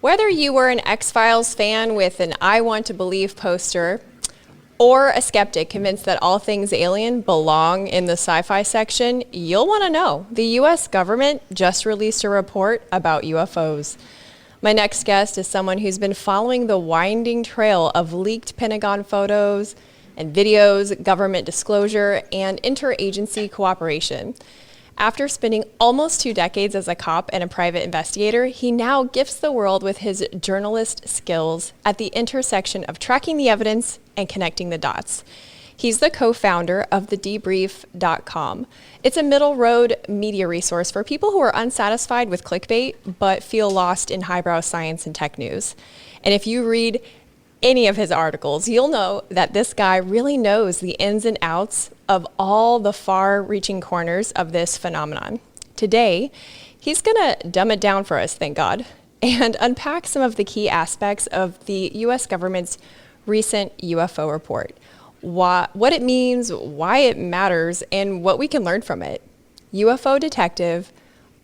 Whether you were an X-Files fan with an I Want to Believe poster or a skeptic convinced that all things alien belong in the sci-fi section, you'll want to know. The U.S. government just released a report about UFOs. My next guest is someone who's been following the winding trail of leaked Pentagon photos and videos, government disclosure, and interagency cooperation. After spending almost 2 decades as a cop and a private investigator, he now gifts the world with his journalist skills at the intersection of tracking the evidence and connecting the dots. He's the co-founder of thedebrief.com. It's a middle road media resource for people who are unsatisfied with clickbait but feel lost in highbrow science and tech news. And if you read any of his articles, you'll know that this guy really knows the ins and outs of all the far-reaching corners of this phenomenon. Today, he's gonna dumb it down for us, thank God, and unpack some of the key aspects of the US government's recent UFO report. What it means, why it matters, and what we can learn from it. UFO detective,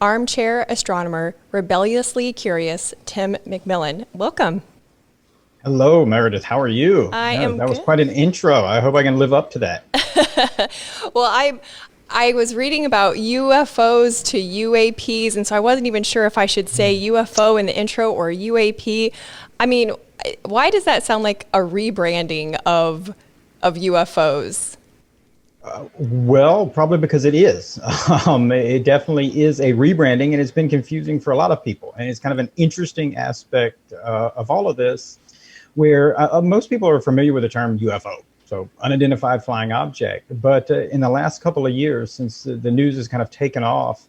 armchair astronomer, rebelliously curious, Tim McMillan. Welcome. Hello, Meredith. How are you? That was quite an intro. I hope I can live up to that. Well, I was reading about UFOs to UAPs, and so I wasn't even sure if I should say UFO in the intro or UAP. I mean, why does that sound like a rebranding of UFOs? Well, probably because it is. It definitely is a rebranding, and it's been confusing for a lot of people. And it's kind of an interesting aspect of all of this, where most people are familiar with the term UFO, so unidentified flying object. But in the last couple of years, since the news has kind of taken off,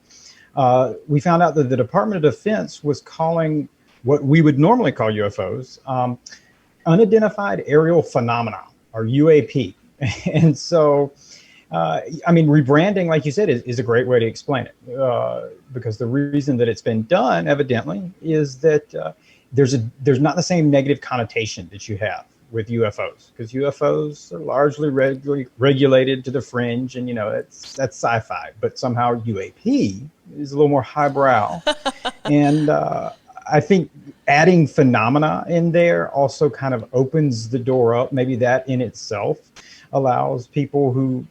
we found out that the Department of Defense was calling what we would normally call UFOs unidentified aerial phenomena, or UAP. And so, I mean, rebranding, like you said, is a great way to explain it, because the reason that it's been done, evidently, is that there's not the same negative connotation that you have with UFOs, because UFOs are largely regulated to the fringe, and that's sci-fi. But somehow UAP is a little more highbrow, and I think adding phenomena in there also kind of opens the door up. Maybe that in itself allows people who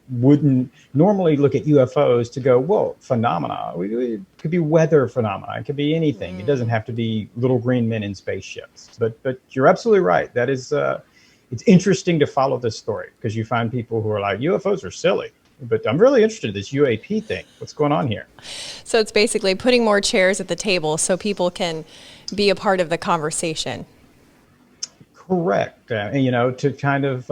wouldn't normally look at UFOs to go, well, phenomena. It could be weather phenomena. It could be anything. It doesn't have to be little green men in spaceships. But you're absolutely right. That is, it's interesting to follow this story, because you find people who are like, UFOs are silly. But I'm really interested in this UAP thing. What's going on here? So it's basically putting more chairs at the table so people can be a part of the conversation. Correct. To kind of,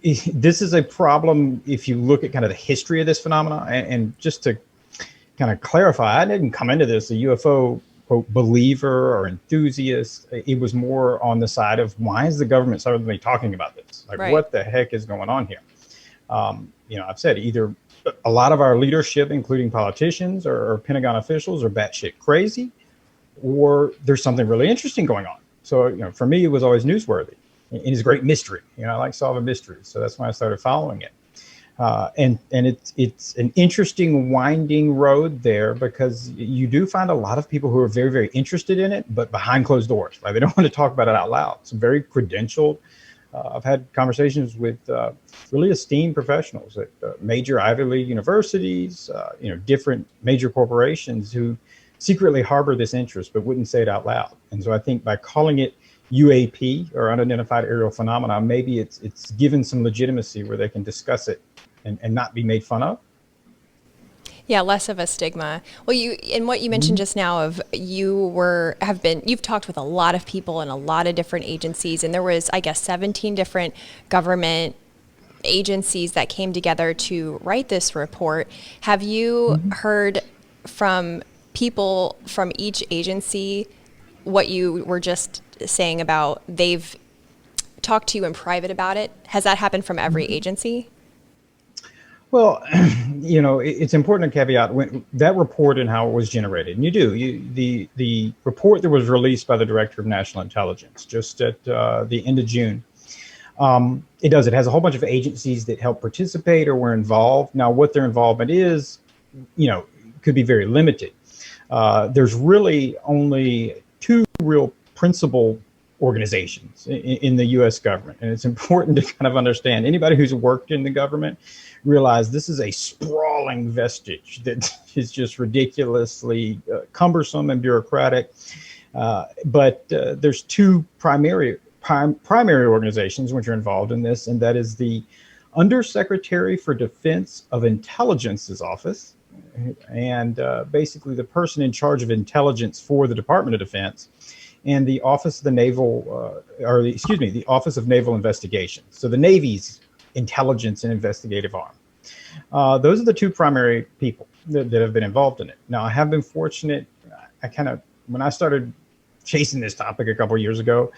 this is a problem if you look at kind of the history of this phenomenon. And just to kind of clarify, I didn't come into this a UFO, quote, believer or enthusiast. It was more on the side of, why is the government suddenly talking about this? Like, right. What the heck is going on here? I've said either a lot of our leadership, including politicians or Pentagon officials, are batshit crazy, or there's something really interesting going on. So, for me, it was always newsworthy. It is a great mystery. I like solving mysteries. So that's why I started following it. And it's an interesting winding road there, because you do find a lot of people who are very, very interested in it, but behind closed doors. Right? They don't want to talk about it out loud. Some very credentialed. I've had conversations with really esteemed professionals at major Ivy League universities, different major corporations who secretly harbor this interest but wouldn't say it out loud. And so I think by calling it UAP, or unidentified aerial phenomena, maybe it's given some legitimacy where they can discuss it and not be made fun of. Yeah, less of a stigma. Well, what you mentioned just now of you've talked with a lot of people in a lot of different agencies, and there was, I guess, 17 different government agencies that came together to write this report. Have you heard from people from each agency what you were just saying about they've talked to you in private about it? Has that happened from every agency? Well, it's important to caveat that report and how it was generated. And the report that was released by the Director of National Intelligence just at the end of June. It has a whole bunch of agencies that help participate or were involved. Now, what their involvement is, could be very limited. There's really only two real principal organizations in the U.S. government. And it's important to kind of understand, anybody who's worked in the government realize this is a sprawling vestige that is just ridiculously cumbersome and bureaucratic. But there's two primary organizations which are involved in this, and that is the Undersecretary for Defense of Intelligence's office, and basically the person in charge of intelligence for the Department of Defense, and the Office of the the Office of Naval Investigation. So the Navy's intelligence and investigative arm. Those are the two primary people that have been involved in it. Now, I have been fortunate. When I started chasing this topic a couple of years ago,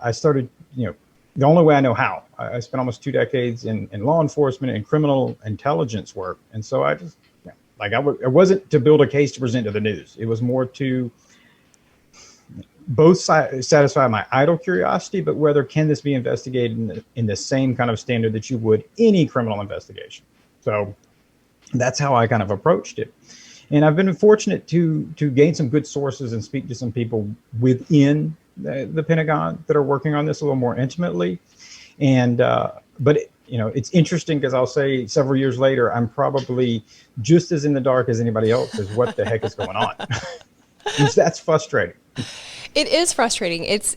I started, the only way I know how. I spent almost 2 decades in law enforcement and criminal intelligence work. And so I just, it wasn't to build a case to present to the news. It was more to both satisfy my idle curiosity, but whether can this be investigated in the same kind of standard that you would any criminal investigation. So that's how I kind of approached it. And I've been fortunate to gain some good sources and speak to some people within the Pentagon that are working on this a little more intimately. And but it's interesting because I'll say several years later, I'm probably just as in the dark as anybody else as what the heck is going on. And that's frustrating. It is frustrating. It's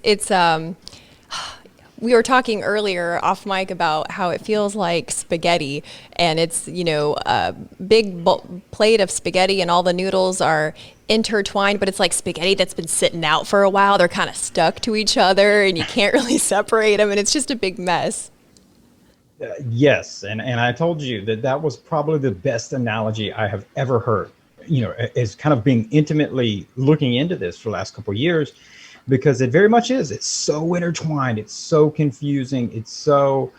we were talking earlier off mic about how it feels like spaghetti, and it's, a big plate of spaghetti and all the noodles are intertwined, but it's like spaghetti that's been sitting out for a while. They're kind of stuck to each other and you can't really separate them, and it's just a big mess. Yes. And I told you that was probably the best analogy I have ever heard, as kind of being intimately looking into this for the last couple of years, because it very much is. It's so intertwined. It's so confusing. It's so,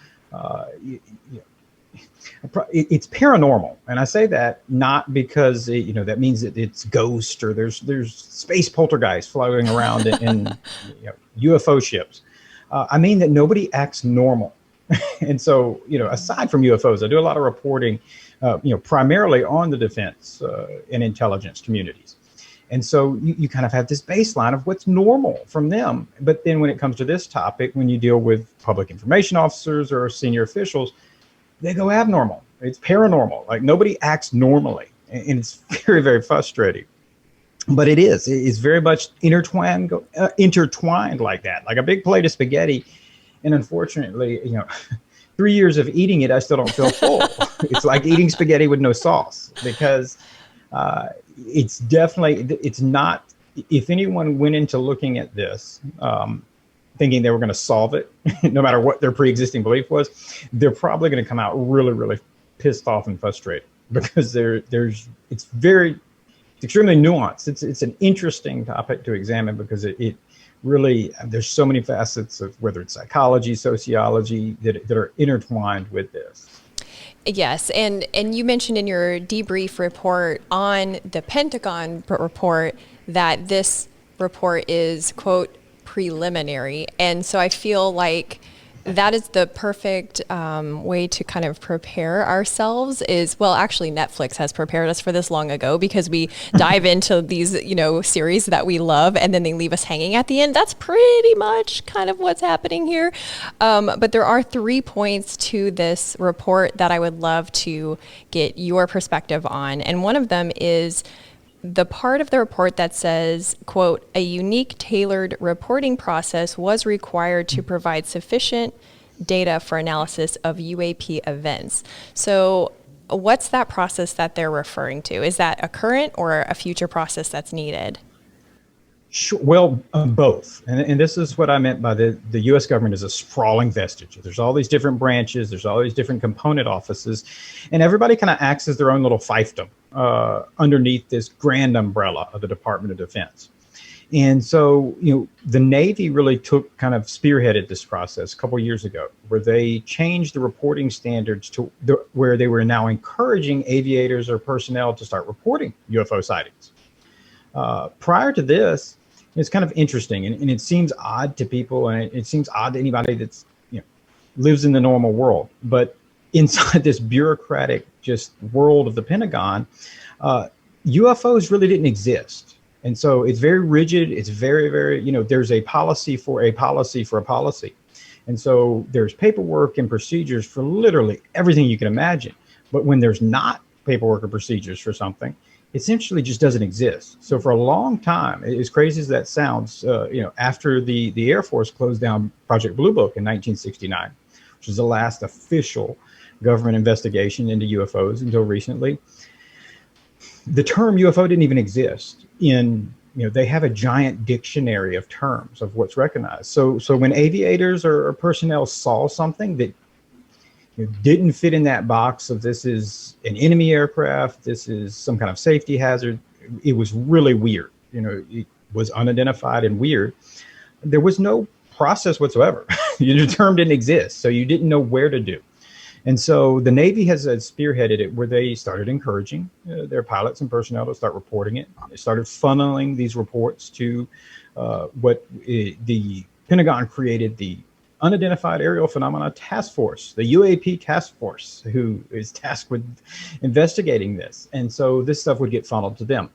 it's paranormal. And I say that not because, that means that it's ghost or there's space poltergeists floating around in UFO ships. I mean that nobody acts normal. And so, aside from UFOs, I do a lot of reporting, primarily on the defense and intelligence communities. And so you kind of have this baseline of what's normal from them. But then when it comes to this topic, when you deal with public information officers or senior officials, they go abnormal. It's paranormal. Like nobody acts normally. And it's very, very frustrating. But it's very much intertwined like that, like a big plate of spaghetti. And unfortunately, 3 years of eating it, I still don't feel full. It's like eating spaghetti with no sauce, because it's not, if anyone went into looking at this, thinking they were going to solve it, no matter what their pre-existing belief was, they're probably going to come out really, really pissed off and frustrated, because it's extremely nuanced. It's an interesting topic to examine, because it really, there's so many facets of whether it's psychology, sociology that are intertwined with this. Yes, and you mentioned in your debrief report on the Pentagon report that this report is, quote, preliminary. And so I feel like that is the perfect way to kind of prepare ourselves actually Netflix has prepared us for this long ago, because we dive into these, series that we love and then they leave us hanging at the end. That's pretty much kind of what's happening here. But there are 3 points to this report that I would love to get your perspective on. And one of them is the part of the report that says, quote, a unique tailored reporting process was required to provide sufficient data for analysis of UAP events. So what's that process that they're referring to? Is that a current or a future process that's needed? Sure. Well, both. And this is what I meant by the U.S. government is a sprawling vestige. There's all these different branches. There's all these different component offices. And everybody kind of acts as their own little fiefdom underneath this grand umbrella of the Department of Defense. And so, the Navy really spearheaded this process a couple of years ago, where they changed the reporting standards to where they were now encouraging aviators or personnel to start reporting UFO sightings. Prior to this, it's kind of interesting, and it seems odd to people, and it seems odd to anybody that's lives in the normal world. But inside this bureaucratic just world of the Pentagon, UFOs really didn't exist. And so it's very rigid. It's very, very, there's a policy for a policy for a policy. And so there's paperwork and procedures for literally everything you can imagine. But when there's not paperwork or procedures for something, it essentially just doesn't exist. So for a long time, as crazy as that sounds, after the Air Force closed down Project Blue Book in 1969, which is the last official government investigation into UFOs until recently, the term UFO didn't even exist they have a giant dictionary of terms of what's recognized. So when aviators or personnel saw something that didn't fit in that box of this is an enemy aircraft, this is some kind of safety hazard, it was really weird. It was unidentified and weird. There was no process whatsoever. The term didn't exist, so you didn't know where to do. And so the Navy has spearheaded it where they started encouraging their pilots and personnel to start reporting it. They started funneling these reports to the Pentagon created the Unidentified Aerial Phenomena Task Force, the UAP Task Force, who is tasked with investigating this. And so this stuff would get funneled to them.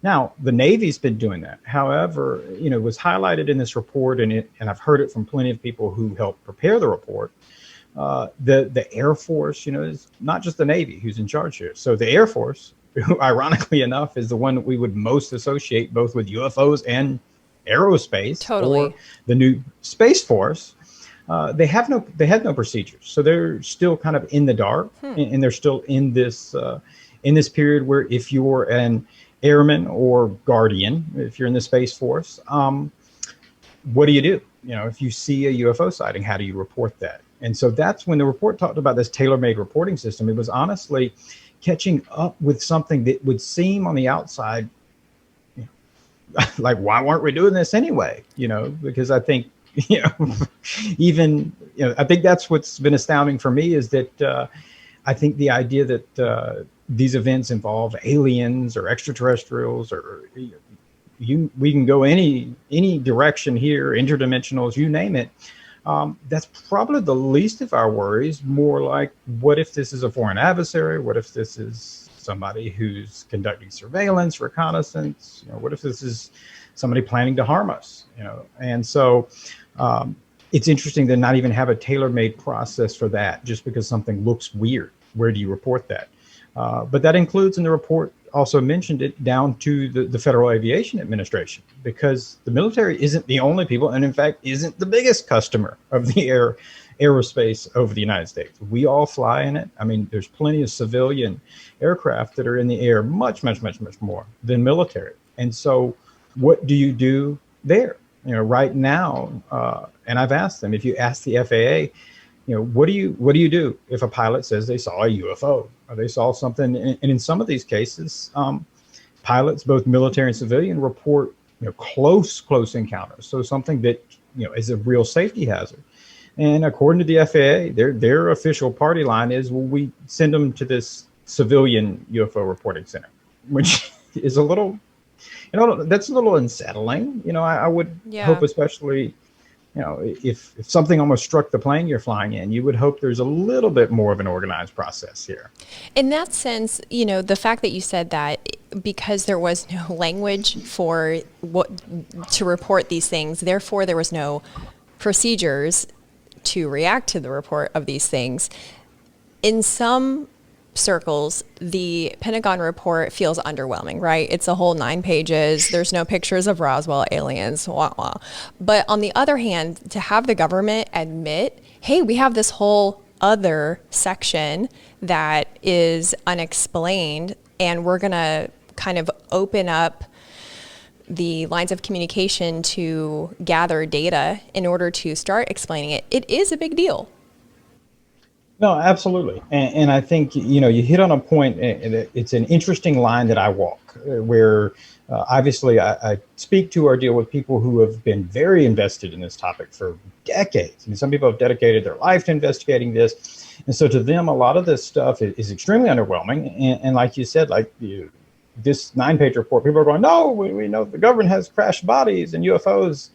Now, the Navy's been doing that. However, it was highlighted in this report, and I've heard it from plenty of people who helped prepare the report. The Air Force, is not just the Navy who's in charge here. So the Air Force, who ironically enough is the one that we would most associate both with UFOs and aerospace, Totally. or the new Space Force, they had no procedures. So they're still kind of in the dark, and they're still in this period where if you're an airman or guardian, if you're in the Space Force, what do you do? If you see a UFO sighting, how do you report that? And so that's when the report talked about this tailor-made reporting system. It was honestly catching up with something that would seem on the outside, like, why weren't we doing this anyway? Because I think, I think that's what's been astounding for me is that I think the idea that these events involve aliens or extraterrestrials or we can go any direction here, interdimensionals, you name it. That's probably the least of our worries. More like, what if this is a foreign adversary? What if this is somebody who's conducting surveillance, reconnaissance? What if this is somebody planning to harm us? And so it's interesting to not even have a tailor-made process for that, just because something looks weird. Where do you report that? But that includes, in the report, also mentioned it down to the Federal Aviation Administration, because the military isn't the only people, and in fact isn't the biggest customer of the aerospace over the United States. We all fly in it. I mean, there's plenty of civilian aircraft that are in the air, much more than military. And so what do you do there? Right now, and I've asked them, if you ask the FAA, what do you do if a pilot says they saw a UFO or they saw something? And in some of these cases, pilots, both military and civilian, report close encounters. So something that is a real safety hazard. And according to the FAA, their official party line is, well, we send them to this civilian UFO reporting center, which is a little, that's a little unsettling. I would hope, especially, if something almost struck the plane you're flying in, you would hope there's a little bit more of an organized process here. In that sense, the fact that you said that, because there was no language for to report these things, therefore there was no procedures to react to the report of these things. In some circles, the Pentagon report feels underwhelming, right? It's a whole 9 pages. There's no pictures of Roswell aliens, wah, wah. But on the other hand, to have the government admit, hey, we have this whole other section that is unexplained, and we're going to kind of open up the lines of communication to gather data in order to start explaining it, it is a big deal. No, absolutely. And I think, you hit on a point. It's an interesting line that I walk where obviously I speak to or deal with people who have been very invested in this topic for decades. I mean, some people have dedicated their life to investigating this. And so to them, a lot of this stuff is extremely underwhelming. And like you said, this 9-page report, people are going, no, we know the government has crashed bodies and UFOs.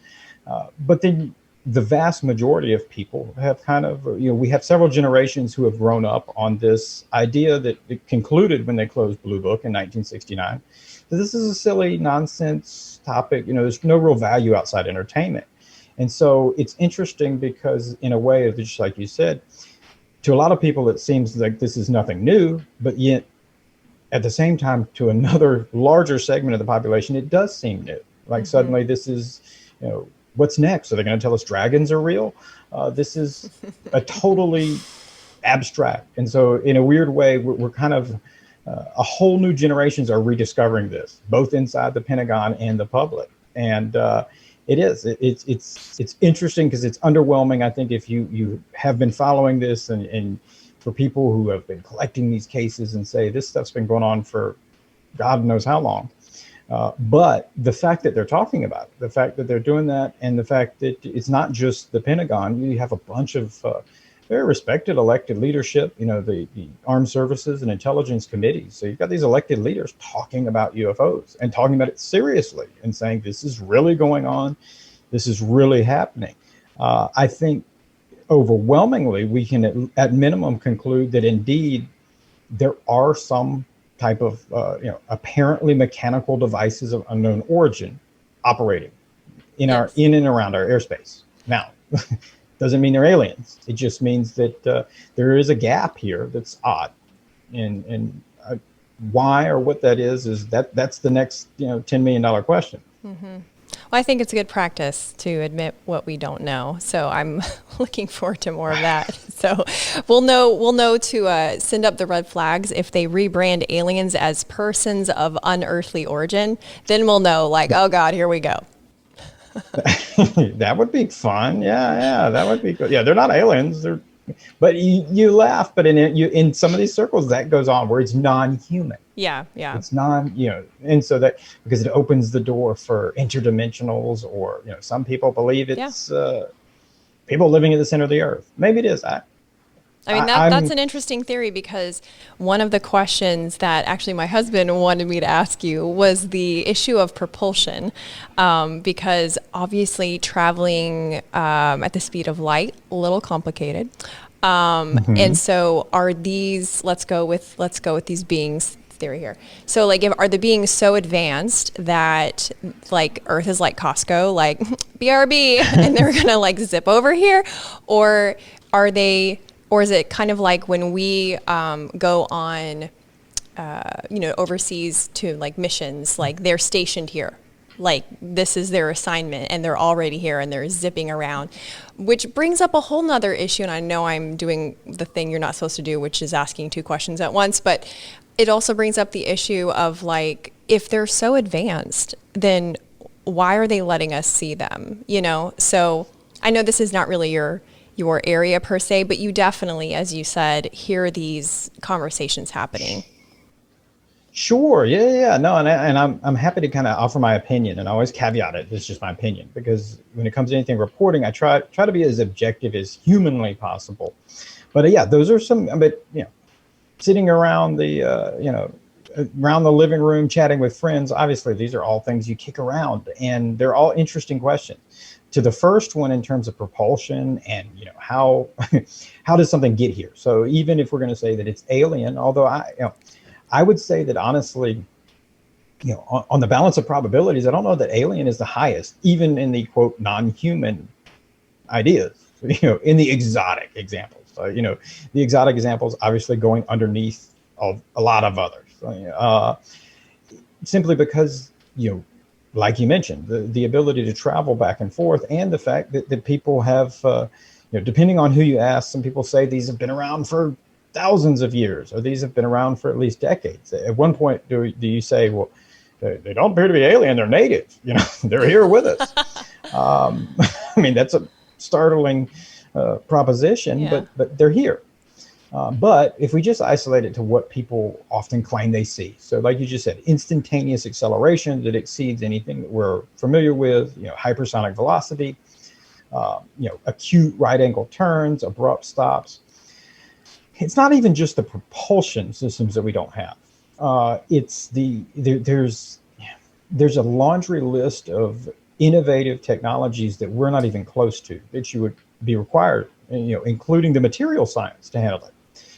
But then the vast majority of people have kind of, we have several generations who have grown up on this idea that it concluded when they closed Blue Book in 1969, This is a silly nonsense topic. There's no real value outside entertainment. And so it's interesting because in a way, just like you said, to a lot of people, it seems like this is nothing new, but yet at the same time, to another larger segment of the population, it does seem new. Like suddenly this is, what's next? Are they going to tell us dragons are real? This is a totally abstract. And so in a weird way, we're kind of, a whole new generations are rediscovering this, both inside the Pentagon and the public. And it's interesting because it's underwhelming. I think if you have been following this and for people who have been collecting these cases and say this stuff's been going on for God knows how long. But the fact that they're talking about it, the fact that they're doing that, and the fact that it's not just the Pentagon, you have a bunch of very respected elected leadership, the armed services and intelligence committees. So you've got these elected leaders talking about UFOs and talking about it seriously and saying this is really going on. This is really happening. I think overwhelmingly, we can at minimum conclude that indeed there are some type of apparently mechanical devices of unknown origin operating in and around our airspace. Now, doesn't mean they're aliens. It just means that there is a gap here that's odd, and why or what that is that's the next $10 million question. Well, I think it's a good practice to admit what we don't know. So I'm looking forward to more of that. So we'll know to send up the red flags if they rebrand aliens as persons of unearthly origin. Then we'll know, like, oh God, here we go. That would be fun. Yeah, that would be good. Yeah, they're not aliens. But you laugh, but in some of these circles that goes on where it's non-human. Yeah. It's and so that because it opens the door for interdimensionals, or some people believe it's people living at the center of the earth. Maybe it is. That's an interesting theory, because one of the questions that actually my husband wanted me to ask you was the issue of propulsion, because obviously traveling at the speed of light, a little complicated. And so are these, let's go with these beings theory here. So are the beings so advanced that like Earth is like Costco, like BRB, and they're going to zip over here? Or is it kind of like when we go on, overseas to missions, they're stationed here, this is their assignment and they're already here and they're zipping around, which brings up a whole nother issue. And I know I'm doing the thing you're not supposed to do, which is asking two questions at once, but it also brings up the issue of if they're so advanced, then why are they letting us see them? So I know this is not really your area per se, but you definitely, as you said, hear these conversations happening. Sure. Yeah. No, and I'm happy to kind of offer my opinion, and I always caveat it. It's just my opinion, because when it comes to anything reporting, I try to be as objective as humanly possible. But those are some. But sitting around the around the living room chatting with friends. Obviously, these are all things you kick around, and they're all interesting questions. To the first one, in terms of propulsion and how does something get here? So even if we're going to say that it's alien, although I would say that honestly, on the balance of probabilities, I don't know that alien is the highest, even in the quote non-human ideas. In the exotic examples, the exotic examples obviously going underneath of a lot of others, simply because like you mentioned, the ability to travel back and forth, and the fact that people have, depending on who you ask, some people say these have been around for thousands of years, or these have been around for at least decades. At one point, do you say, well, they don't appear to be alien, they're native, they're here with us. That's a startling proposition, but they're here. But if we just isolate it to what people often claim they see, so like you just said, instantaneous acceleration that exceeds anything that we're familiar with, hypersonic velocity, acute right angle turns, abrupt stops. It's not even just the propulsion systems that we don't have. It's there's a laundry list of innovative technologies that we're not even close to, that you would be required, including the material science to handle it.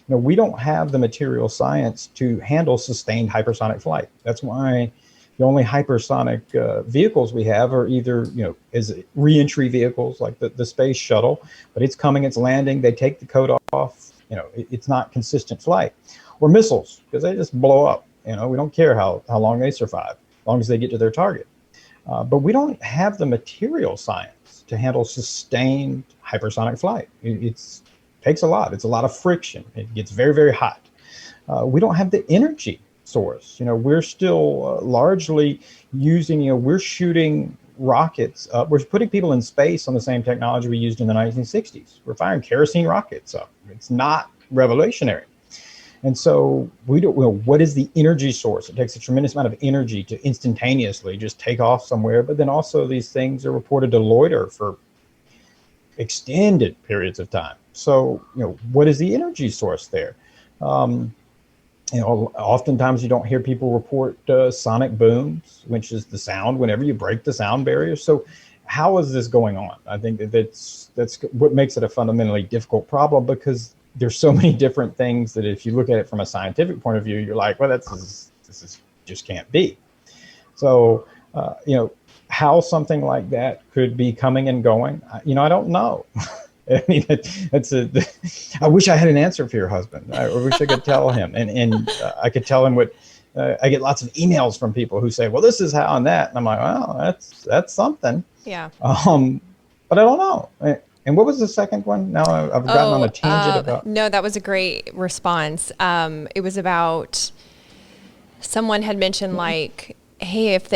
We don't have the material science to handle sustained hypersonic flight. That's why The only hypersonic vehicles we have are either, as reentry vehicles like the space shuttle, but it's coming, it's landing, they take the coat off, it's not consistent flight. Or missiles, because they just blow up. We don't care how long they survive, as long as they get to their target. But we don't have the material science to handle sustained hypersonic flight. It takes a lot. It's a lot of friction. It gets very, very hot. We don't have the energy source. We're still largely using, we're shooting rockets up. We're putting people in space on the same technology we used in the 1960s. We're firing kerosene rockets up. It's not revolutionary. And so we don't know what is the energy source. It takes a tremendous amount of energy to instantaneously just take off somewhere. But then also these things are reported to loiter for extended periods of time. So, what is the energy source there? Oftentimes you don't hear people report sonic booms, which is the sound whenever you break the sound barrier. So how is this going on? I think that's what makes it a fundamentally difficult problem, because there's so many different things that if you look at it from a scientific point of view, you're like, well, this is just can't be. So, how something like that could be coming and going, I don't know. I mean, I wish I had an answer for your husband. I wish I could tell him, and I could tell him what. I get lots of emails from people who say, "Well, this is how and that," and I'm like, "Well, that's something." Yeah. But I don't know. And what was the second one? Now I've gotten on a tangent about. No, that was a great response. It was about someone had mentioned like, hey, if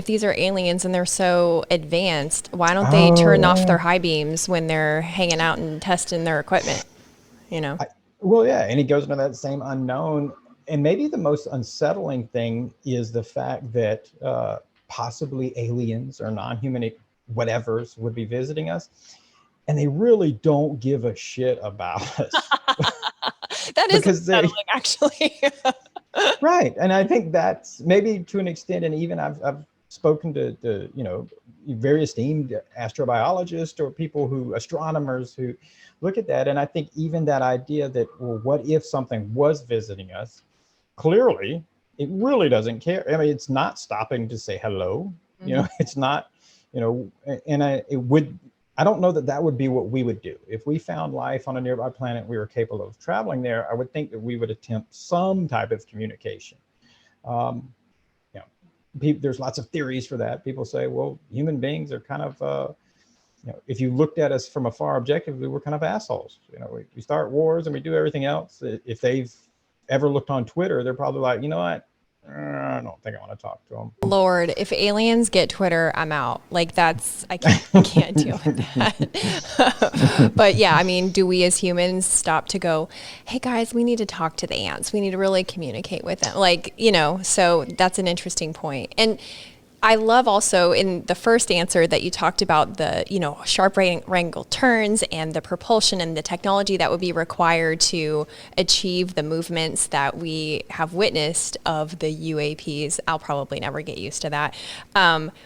these are aliens and they're so advanced, why don't they turn off their high beams when they're hanging out and testing their equipment? Well, yeah, and he goes into that same unknown. And maybe the most unsettling thing is the fact that possibly aliens or non-human whatevers would be visiting us, and they really don't give a shit about us. That is unsettling, actually. Right. And I think that's maybe to an extent, and even I've spoken to very esteemed astrobiologists or astronomers who look at that. And I think even that idea that, well, what if something was visiting us? Clearly, it really doesn't care. I mean, it's not stopping to say hello. Mm-hmm. It's not, and I don't know that would be what we would do. If we found life on a nearby planet, we were capable of traveling there, I would think that we would attempt some type of communication. There's lots of theories for that. People say, well, human beings are kind of, if you looked at us from afar objectively, we're kind of assholes. We start wars and we do everything else. If they've ever looked on Twitter, they're probably like, you know what? I don't think I want to talk to them. Lord, if aliens get Twitter, I'm out. Like I can't deal with that. But yeah, I mean, do we as humans stop to go, hey guys, we need to talk to the ants. We need to really communicate with them. So that's an interesting point. And I love also in the first answer that you talked about the, sharp right angle turns and the propulsion and the technology that would be required to achieve the movements that we have witnessed of the UAPs. I'll probably never get used to that,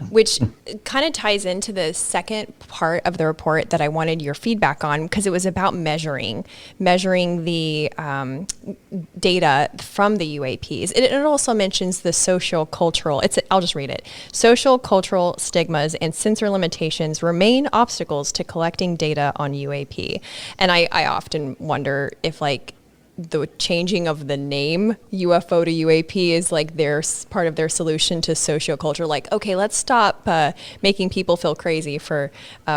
which kind of ties into the second part of the report that I wanted your feedback on, because it was about measuring the data from the UAPs. It also mentions the social cultural, I'll just read it. Social, cultural stigmas and sensor limitations remain obstacles to collecting data on UAP. And I often wonder if the changing of the name UFO to UAP is their part of their solution to socioculture. Okay, let's stop making people feel crazy for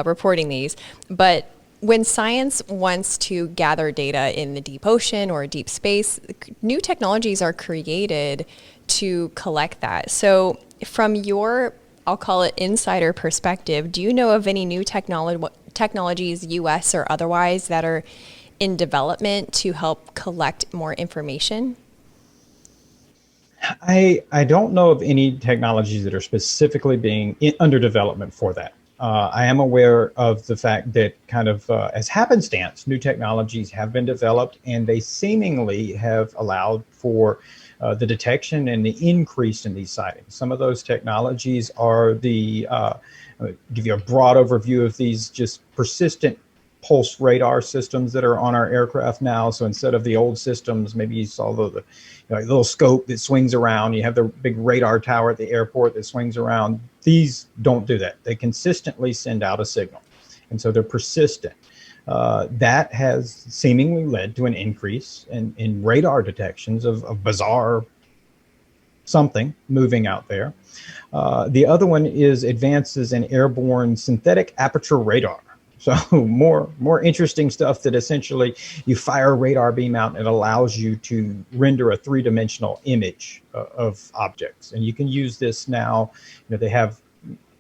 reporting these. But when science wants to gather data in the deep ocean or deep space, new technologies are created to collect that. So from your, I'll call it insider perspective, do you know of any new technologies, US or otherwise, that are in development to help collect more information? I don't know of any technologies that are specifically being under development for that. I am aware of the fact that kind of as happenstance, new technologies have been developed, and they seemingly have allowed for the detection and the increase in these sightings. Some of those technologies are give you a broad overview of these just persistent pulse radar systems that are on our aircraft now. So instead of the old systems, maybe you saw the little scope that swings around. You have the big radar tower at the airport that swings around. These don't do that. They consistently send out a signal. And so they're persistent. That has seemingly led to an increase in radar detections of bizarre something moving out there. The other one is advances in airborne synthetic aperture radar. So more interesting stuff that essentially you fire a radar beam out and it allows you to render a three-dimensional image of objects. And you can use this now. They have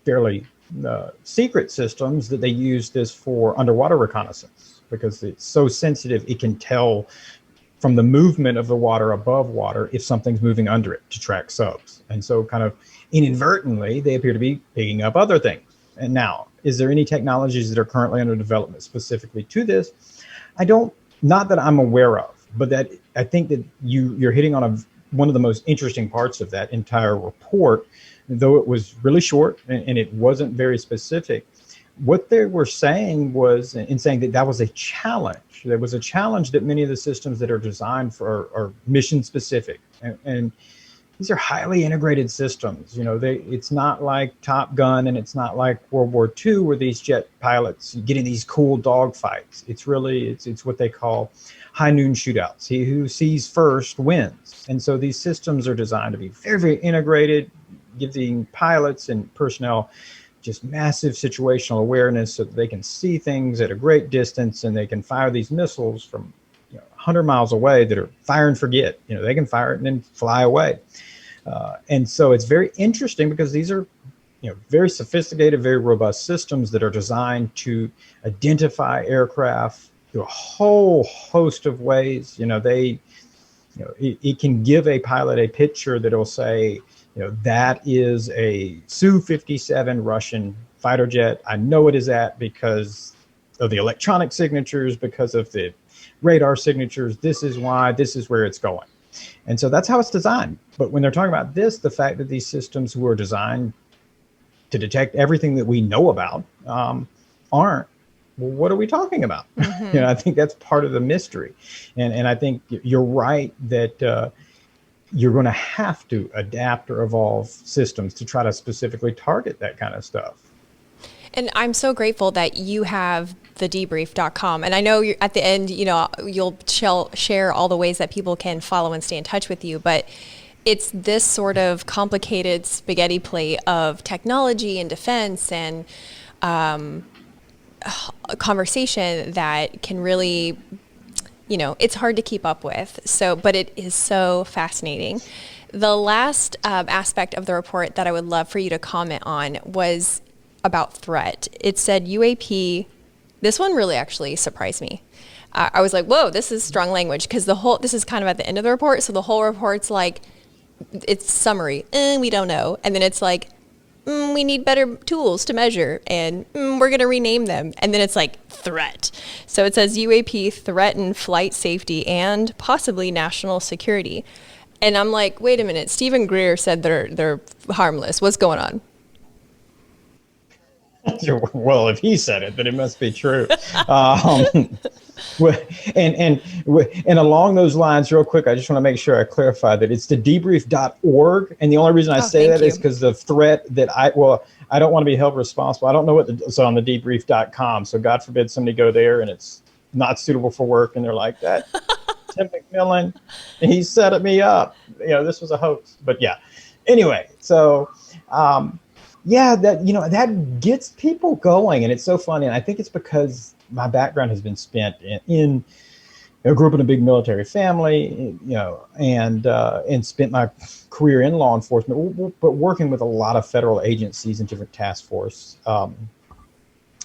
fairly secret systems that they use this for underwater reconnaissance because it's so sensitive. It can tell from the movement of the water above water if something's moving under it to track subs. And so kind of inadvertently, they appear to be picking up other things. And now, is there any technologies that are currently under development specifically to this? Not that I'm aware of, but that I think that you're hitting on one of the most interesting parts of that entire report, though it was really short and it wasn't very specific. What they were saying was, in saying that was a challenge. There was a challenge that many of the systems that are designed for are mission specific. And these are highly integrated systems. It's not like Top Gun and it's not like World War II where these jet pilots get in these cool dogfights. It's what they call high noon shootouts. He who sees first wins. And so these systems are designed to be very, very integrated, giving pilots and personnel just massive situational awareness so that they can see things at a great distance and they can fire these missiles from 100 miles away that are fire and forget. They can fire it and then fly away. And so it's very interesting because these are very sophisticated, very robust systems that are designed to identify aircraft through a whole host of ways. It can give a pilot a picture that will say, that is a Su-57 Russian fighter jet. I know it is that because of the electronic signatures, because of the radar signatures. This is why, this is where it's going. And so that's how it's designed. But when they're talking about this, the fact that these systems were designed to detect everything that we know about aren't, well, what are we talking about? Mm-hmm. I think that's part of the mystery. And I think you're right that you're going to have to adapt or evolve systems to try to specifically target that kind of stuff. And I'm so grateful that you have the debrief.com. And I know at the end, you'll share all the ways that people can follow and stay in touch with you. But it's this sort of complicated spaghetti plate of technology and defense and a conversation that can really, it's hard to keep up with. But it is so fascinating. The last aspect of the report that I would love for you to comment on was about threat. It said UAP. This one really actually surprised me. I was like, whoa, this is strong language, because this is kind of at the end of the report. So the whole report's like, it's summary. We don't know. And then it's like, we need better tools to measure, and we're going to rename them. And then it's like threat. So it says UAP threaten flight safety and possibly national security. And I'm like, wait a minute. Stephen Greer said they're harmless. What's going on? Well, if he said it, then it must be true. And along those lines, real quick, I just want to make sure I clarify that it's the debrief.org. And the only reason I say that is because the threat that I don't want to be held responsible. I don't know what's on the debrief.com. So God forbid somebody go there and it's not suitable for work. And they're like, that Tim McMillan, he set me up. This was a hoax. But yeah, anyway, so that gets people going, and it's so funny. And I think it's because my background has been spent in I grew up in a big military family, and spent my career in law enforcement, but working with a lot of federal agencies and different task force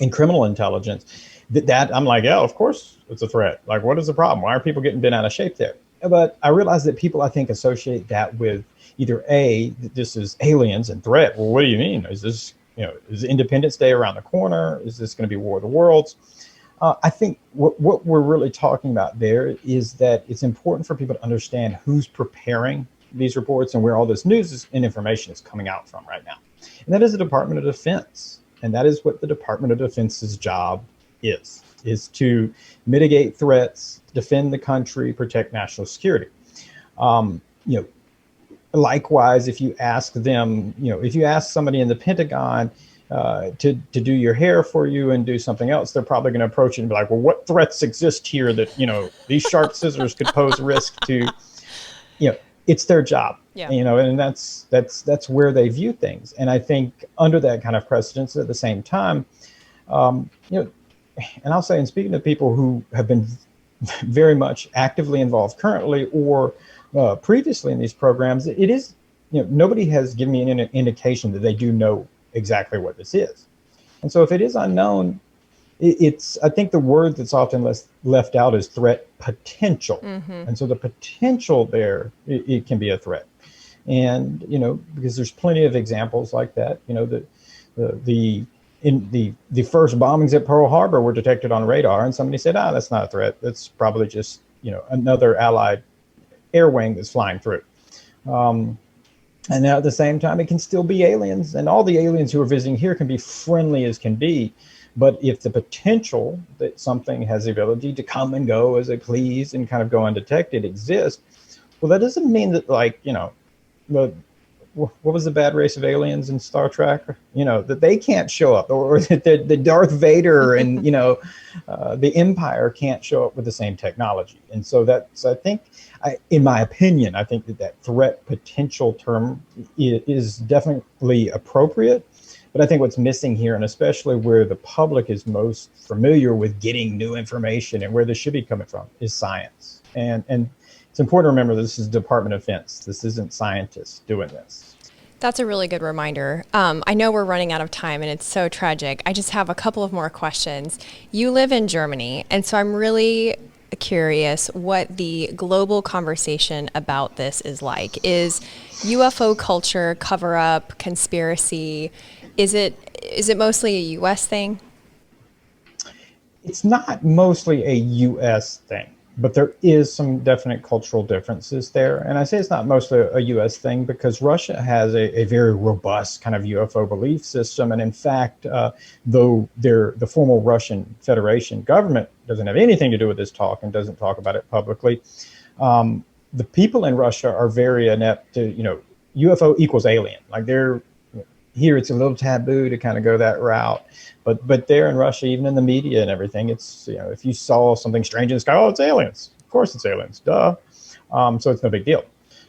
in criminal intelligence. That I'm like, yeah, of course it's a threat. Like, what is the problem? Why are people getting bent out of shape there? But I realized that people, I think, associate that with either that this is aliens and threat. Well, what do you mean? Is this, is Independence Day around the corner? Is this going to be War of the Worlds? I think what we're really talking about there is that it's important for people to understand who's preparing these reports and where all this news and information is coming out from right now. And that is the Department of Defense. And that is what the Department of Defense's job is to mitigate threats, defend the country, protect national security. You know, likewise, if you ask them, you know, if you ask somebody in the Pentagon to do your hair for you and do something else, they're probably going to approach you and be like, well, what threats exist here that, you know, these sharp scissors could pose risk to, you know, it's their job, you know, and that's where they view things. And I think under that kind of precedence at the same time, you know, and I'll say, in speaking to people who have been very much actively involved currently or previously in these programs, it is, you know, nobody has given me an indication that they do know exactly what this is. And so if it is unknown, it's, I think the word that's often left out is threat potential. And so the potential there, it can be a threat. And, you know, because there's plenty of examples like that, you know, the first bombings at Pearl Harbor were detected on radar, and somebody said, that's not a threat. That's probably just, you know, another Allied air wing that's flying through. And now at the same time, it can still be aliens, and all the aliens who are visiting here can be friendly as can be. But if the potential that something has the ability to come and go as they please and kind of go undetected exists, well, that doesn't mean that, like, you know, what was the bad race of aliens in Star Trek? You know, that they can't show up, or that the Darth Vader and, you know, the Empire can't show up with the same technology. And so that's, I think, in my opinion, I think that threat potential term is definitely appropriate. But I think what's missing here, and especially where the public is most familiar with getting new information and where this should be coming from, is science. And it's important to remember this is Department of Defense. This isn't scientists doing this. That's a really good reminder. I know we're running out of time and it's so tragic. I just have a couple of more questions. You live in Germany, and so I'm really curious what the global conversation about this is like. Is UFO culture cover up, conspiracy? Is it mostly a U.S. thing? It's not mostly a U.S. thing, but there is some definite cultural differences there. And I say it's not mostly a U.S. thing because Russia has a very robust kind of UFO belief system. And in fact, though the formal Russian Federation government doesn't have anything to do with this talk and doesn't talk about it publicly, the people in Russia are very inept to, you know, UFO equals alien. Like here it's a little taboo to kind of go that route, but there in Russia, even in the media and everything, it's, you know, if you saw something strange in the sky, oh, it's aliens. Of course it's aliens, duh. So it's no big deal.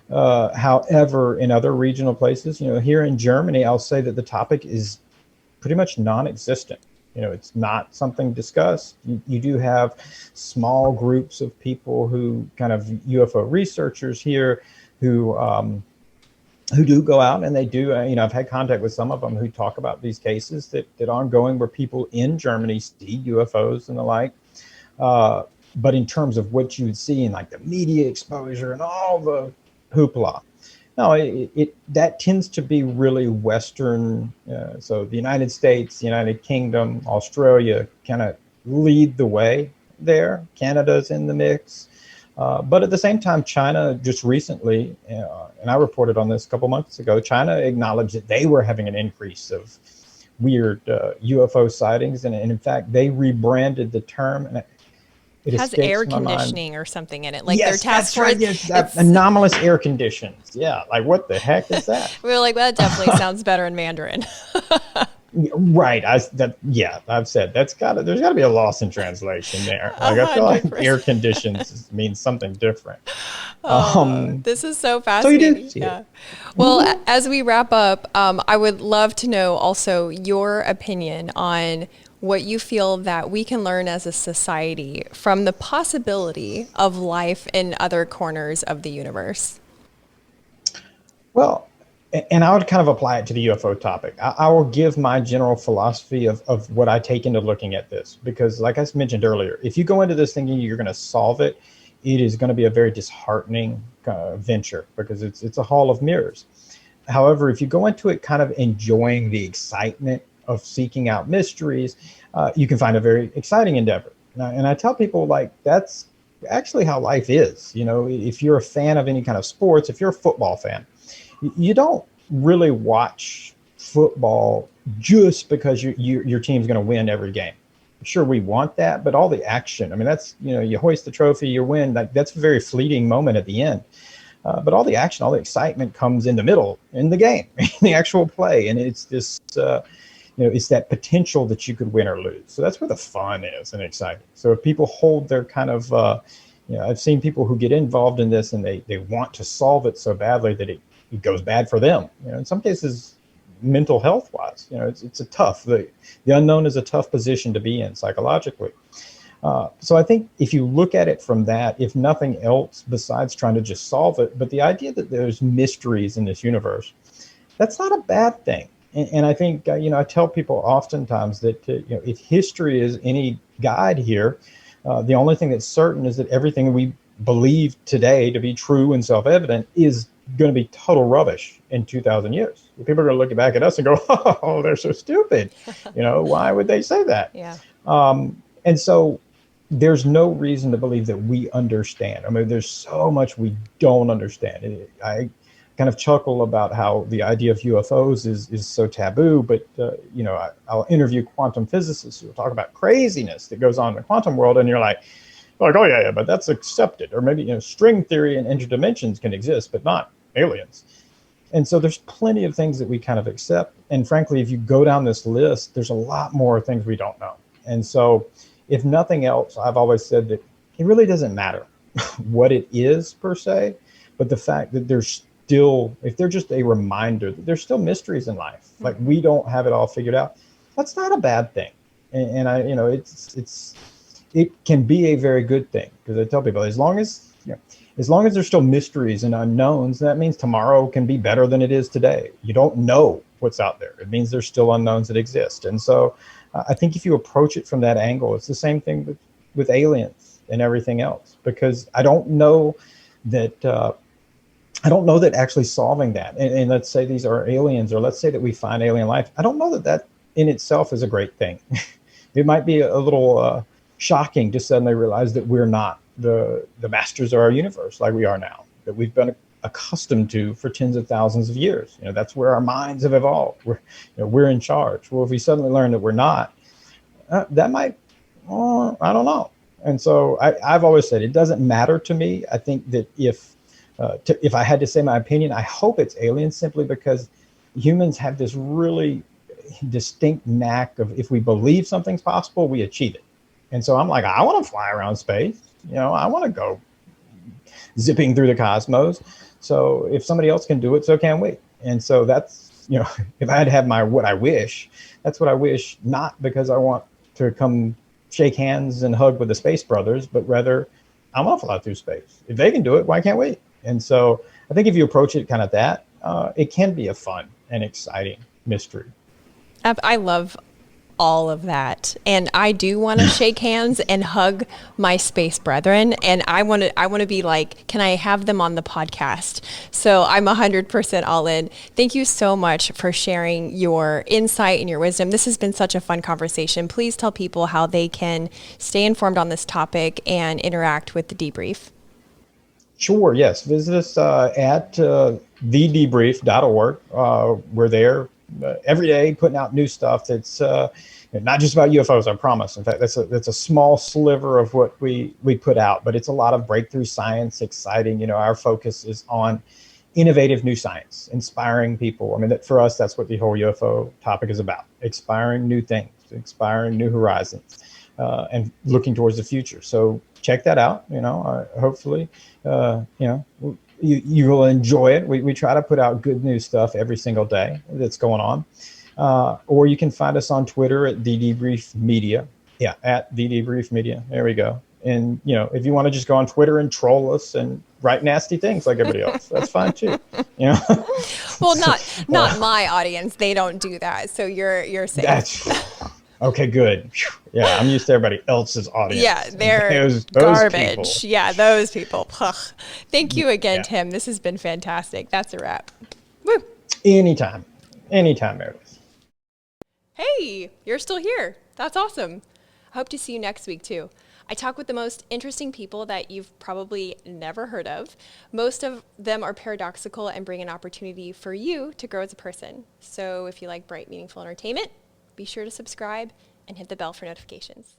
However, in other regional places, you know, here in Germany, I'll say that the topic is pretty much non-existent. You know, it's not something discussed. You do have small groups of people who kind of UFO researchers here who do go out and they do, you know, I've had contact with some of them who talk about these cases that ongoing where people in Germany see UFOs and the like. But in terms of what you would see in like the media exposure and all the hoopla, no, that tends to be really Western. So the United States, the United Kingdom, Australia kind of lead the way there. Canada's in the mix. But at the same time, China just recently, and I reported on this a couple months ago, China acknowledged that they were having an increase of weird UFO sightings. And in fact, they rebranded the term. And it has air conditioning or something in it. Like yes, their task force. Right. Yes, anomalous air conditions. Yeah. Like what the heck is that? We were like, well, that definitely sounds better in Mandarin. Right. I've said there's gotta be a loss in translation there. Like 100%. I feel like air conditions means something different. This is so fascinating. So yeah. Well, as we wrap up, I would love to know also your opinion on what you feel that we can learn as a society from the possibility of life in other corners of the universe. Well, and I would kind of apply it to the UFO topic. I will give my general philosophy of what I take into looking at this, because like I mentioned earlier, if you go into this thinking you're going to solve it, it is going to be a very disheartening venture because it's a hall of mirrors. However, if you go into it kind of enjoying the excitement of seeking out mysteries, you can find a very exciting endeavor. And I tell people, like, that's actually how life is. You know, if you're a fan of any kind of sports, if you're a football fan, you don't really watch football just because your team's going to win every game. sure we want that, but all the action, I mean, that's, you hoist the trophy, you win, that's a very fleeting moment at the end. But all the action, all the excitement comes in the middle, in the game, in the actual play. And it's this, it's that potential that you could win or lose. So that's where the fun is and exciting. So if people hold their kind of, I've seen people who get involved in this and they want to solve it so badly that it goes bad for them. In some cases, mental health wise, it's a tough, the unknown is a tough position to be in psychologically. So I think if you look at it from that, if nothing else besides trying to just solve it, but the idea that there's mysteries in this universe, that's not a bad thing. And I think, I tell people oftentimes that, if history is any guide here, the only thing that's certain is that everything we believe today to be true and self-evident is going to be total rubbish in 2,000 years. People are going to look back at us and go, oh, they're so stupid. Why would they say that? Yeah. And so there's no reason to believe that we understand. I mean, there's so much we don't understand. I kind of chuckle about how the idea of UFOs is so taboo, but I'll interview quantum physicists who will talk about craziness that goes on in the quantum world, and you're like, oh yeah, but that's accepted. Or maybe string theory and interdimensions can exist, but not aliens. And so there's plenty of things that we kind of accept. And frankly, if you go down this list, there's a lot more things we don't know. And so if nothing else, I've always said that it really doesn't matter what it is per se, but the fact that there's still, if they're just a reminder that there's still mysteries in life, like we don't have it all figured out, that's not a bad thing. And I, it can be a very good thing, because I tell people, as long as there's still mysteries and unknowns, that means tomorrow can be better than it is today. You don't know what's out there. It means there's still unknowns that exist. And so I think if you approach it from that angle, it's the same thing with aliens and everything else, because I don't know that actually solving that, and let's say these are aliens, or let's say that we find alien life, I don't know that in itself is a great thing. It might be a little shocking to suddenly realize that we're not the masters of our universe like we are now, that we've been accustomed to for tens of thousands of years. That's where our minds have evolved. We're in charge. Well, if we suddenly learn that we're not, that might, I don't know. And so I've always said it doesn't matter to me. I think that if I had to say my opinion, I hope it's aliens, simply because humans have this really distinct knack of, if we believe something's possible, we achieve it. And so I'm like, I want to fly around space. I want to go zipping through the cosmos. So if somebody else can do it, so can we. And so that's, if I had to have what I wish, that's what I wish, not because I want to come shake hands and hug with the Space Brothers, but rather I want to fly through space. If they can do it, why can't we? And so I think if you approach it kind of that, it can be a fun and exciting mystery. I love all of that, and I do want to shake hands and hug my space brethren, and I want to be like, can I have them on the podcast? So I'm 100% all in. Thank you so much for sharing your insight and your wisdom. This has been such a fun conversation. Please tell people how they can stay informed on this topic and interact with the debrief. Sure, yes. Visit us at thedebrief.org. We're there every day putting out new stuff that's not just about UFOs, I promise. In fact, that's a small sliver of what we put out, but it's a lot of breakthrough science, exciting. Our focus is on innovative new science, inspiring people. I mean, for us, that's what the whole UFO topic is about: inspiring new things, inspiring new horizons, and looking towards the future. So check that out. Hopefully, you will enjoy it. We try to put out good news stuff every single day that's going on. Or you can find us on Twitter at The Debrief Media. Yeah, at The Debrief Media. There we go. And, if you want to just go on Twitter and troll us and write nasty things like everybody else, that's fine too. Well, not my audience. They don't do that. So you're safe. Okay, good. Yeah, I'm used to everybody else's audience. Yeah, they're those garbage. People. Yeah, those people. Ugh. Thank you again, Tim. This has been fantastic. That's a wrap. Woo. Anytime, Meredith. Hey, you're still here. That's awesome. I hope to see you next week too. I talk with the most interesting people that you've probably never heard of. Most of them are paradoxical and bring an opportunity for you to grow as a person. So if you like bright, meaningful entertainment, be sure to subscribe and hit the bell for notifications.